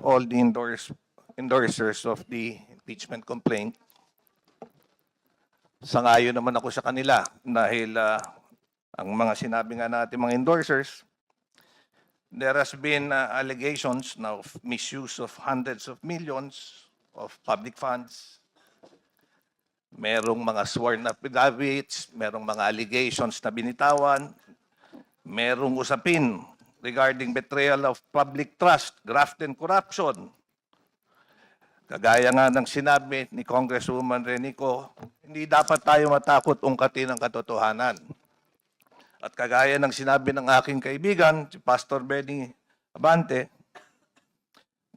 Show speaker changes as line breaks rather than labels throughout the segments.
all the endorsers of the impeachment complaint. Sangayon naman ako sa kanila dahil ang mga sinabi nga natin mga endorsers, there has been allegations now of misuse of hundreds of millions of public funds. Merong mga sworn affidavits, merong mga allegations na binitawan, merong usapin regarding betrayal of public trust, graft and corruption. Kagaya nga ng sinabi ni Congresswoman Renico, hindi dapat tayo matakot ungkatin ang katotohanan. At kagaya ng sinabi ng aking kaibigan, si Pastor Benny Abante,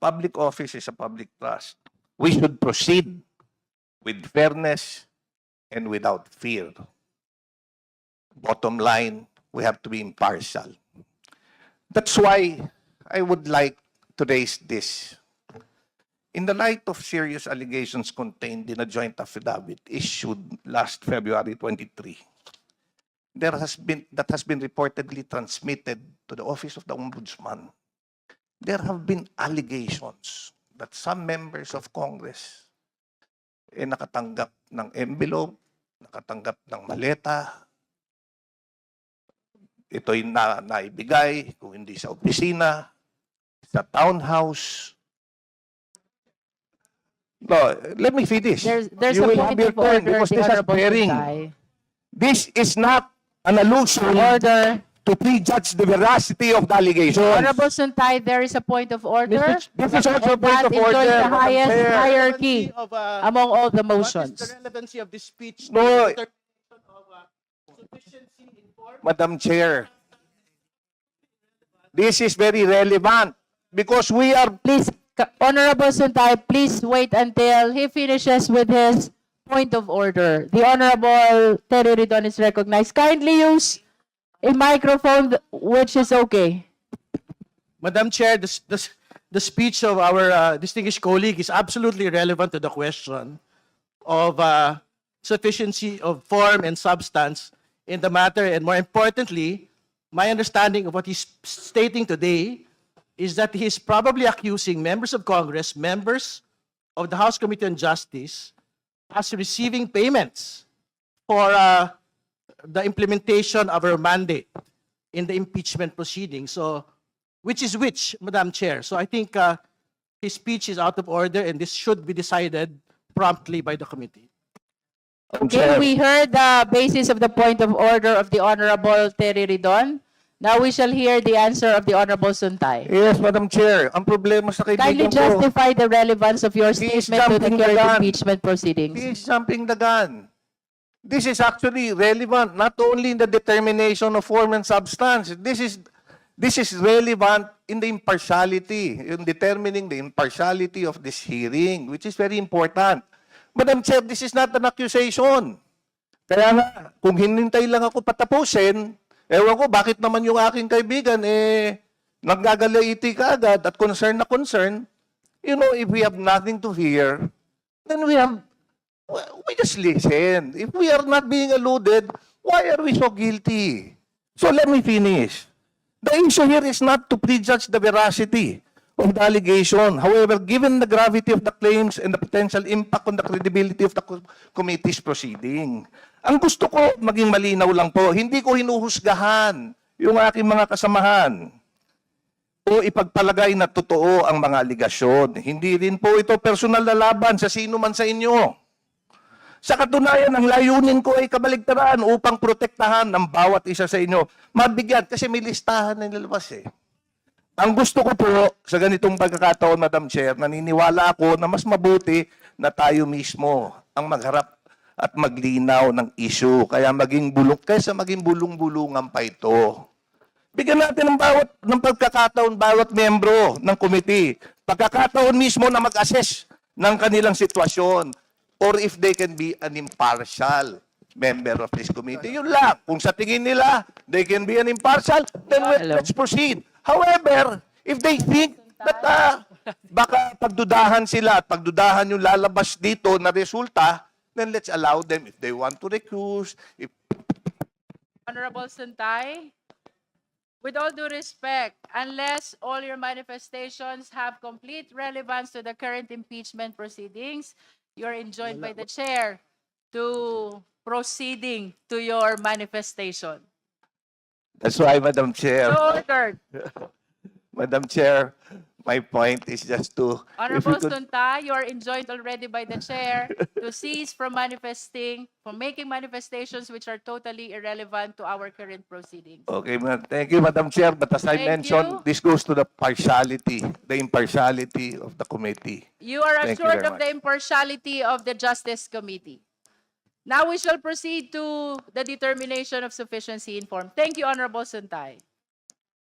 public office is a public trust. We should proceed with fairness and without fear. Bottom line, we have to be impartial. That's why I would like to raise this. In the light of serious allegations contained in a joint affidavit issued last February 23, that has been reportedly transmitted to the Office of the Ombudsman. There have been allegations that some members of Congress nakatanggap ng envelope, nakatanggap ng maleta. Ito'y naibigay, kung hindi sa opisina, sa townhouse. No, let me finish.
There's
You
a
will
point
have your
of
turn
order,
because
the
this has
Honorable
bearing.
Santay.
This is not an allusion
Order.
to prejudge the veracity of the allegations.
Honorable Santay, there is a point of order.
This is also a
And
point
that
of
enjoys
order.
the highest
Madam Chair.
hierarchy
Of,
among all the
what is
motions.
the relevancy of this speech?
No.
to the determination of sufficiency in form?
Madam Chair, this is very relevant because we are
Please, Honorable Santay, please wait until he finishes with his point of order. The Honorable Terry Ridon is recognized. Kindly use a microphone which is okay.
Madam Chair, the speech of our distinguished colleague is absolutely relevant to the question of sufficiency of form and substance in the matter. And more importantly, my understanding of what he's stating today is that he's probably accusing members of Congress, members of the House Committee on Justice, as receiving payments for the implementation of our mandate in the impeachment proceeding. So, which is which, Madam Chair? So I think his speech is out of order and this should be decided promptly by the committee.
Okay, we heard the basis of the point of order of the Honorable Terry Ridon. Now we shall hear the answer of the Honorable Suntay.
Yes, Madam Chair. Ang problema sa
Kindly
kaibigan ko,
justify the relevance of your
He is
statement to the
jumping the
current
gun.
impeachment proceedings.
he is jumping the gun. This is actually relevant not only in the determination of form and substance. This is relevant in the impartiality, in determining the impartiality of this hearing, which is very important. Madam Chair, this is not an accusation. Kaya nga, kung hinintay lang ako patapusin, ewan ko, bakit naman yung aking kaibigan, naggagalaiti ka agad at concern na concern. You know, if we have nothing to fear, then we just listen. If we are not being alluded, why are we so guilty? So let me finish. The issue here is not to prejudge the veracity of the allegation. However, given the gravity of the claims and the potential impact on the credibility of the committee's proceeding, ang gusto ko maging malinaw lang po, hindi ko hinuhusgahan yung aking mga kasamahan o ipagpalagay na totoo ang mga aligasyon. Hindi rin po ito personal na laban sa sino man sa inyo. Sa katunayan, ang layunin ko ay kabaligtaran upang protektahan ng bawat isa sa inyo. Mabigyan, kasi may listahan na nilabas eh. Ang gusto ko po sa ganitong pagkakataon, Madam Chair, naniniwala ako na mas mabuti na tayo mismo ang magharap at maglinaw ng issue. Kaya kaysa maging bulong-bulungan pa ito. Bigyan natin ng pagkakataon bawat membro ng committee. Pagkakataon mismo na mag-assess ng kanilang sitwasyon or if they can be an impartial member of this committee. Yun lang. Kung sa tingin nila, they can be an impartial, then let's proceed. However, if they think that baka pagdudahan sila at pagdudahan yung lalabas dito na resulta, then let's allow them if they want to recuse.
Honorable Suntay. With all due respect, unless all your manifestations have complete relevance to the current impeachment proceedings, you're enjoined by the chair to proceeding to your manifestation.
That's why, Madam Chair,
So ordered.
Madam Chair, my point is just to, if
Honorable
you could,
Sunta, you are enjoined already by the chair to cease from manifesting, from making manifestations which are totally irrelevant to our current proceedings.
okay, thank you, Madam Chair, but as I
Thank
mentioned,
you.
this goes to the partiality, the impartiality of the committee.
You are
Thank you
assured
very
of the
much.
impartiality of the Justice Committee. Now we shall proceed to the determination of sufficiency in form. Thank you, Honorable Suntay.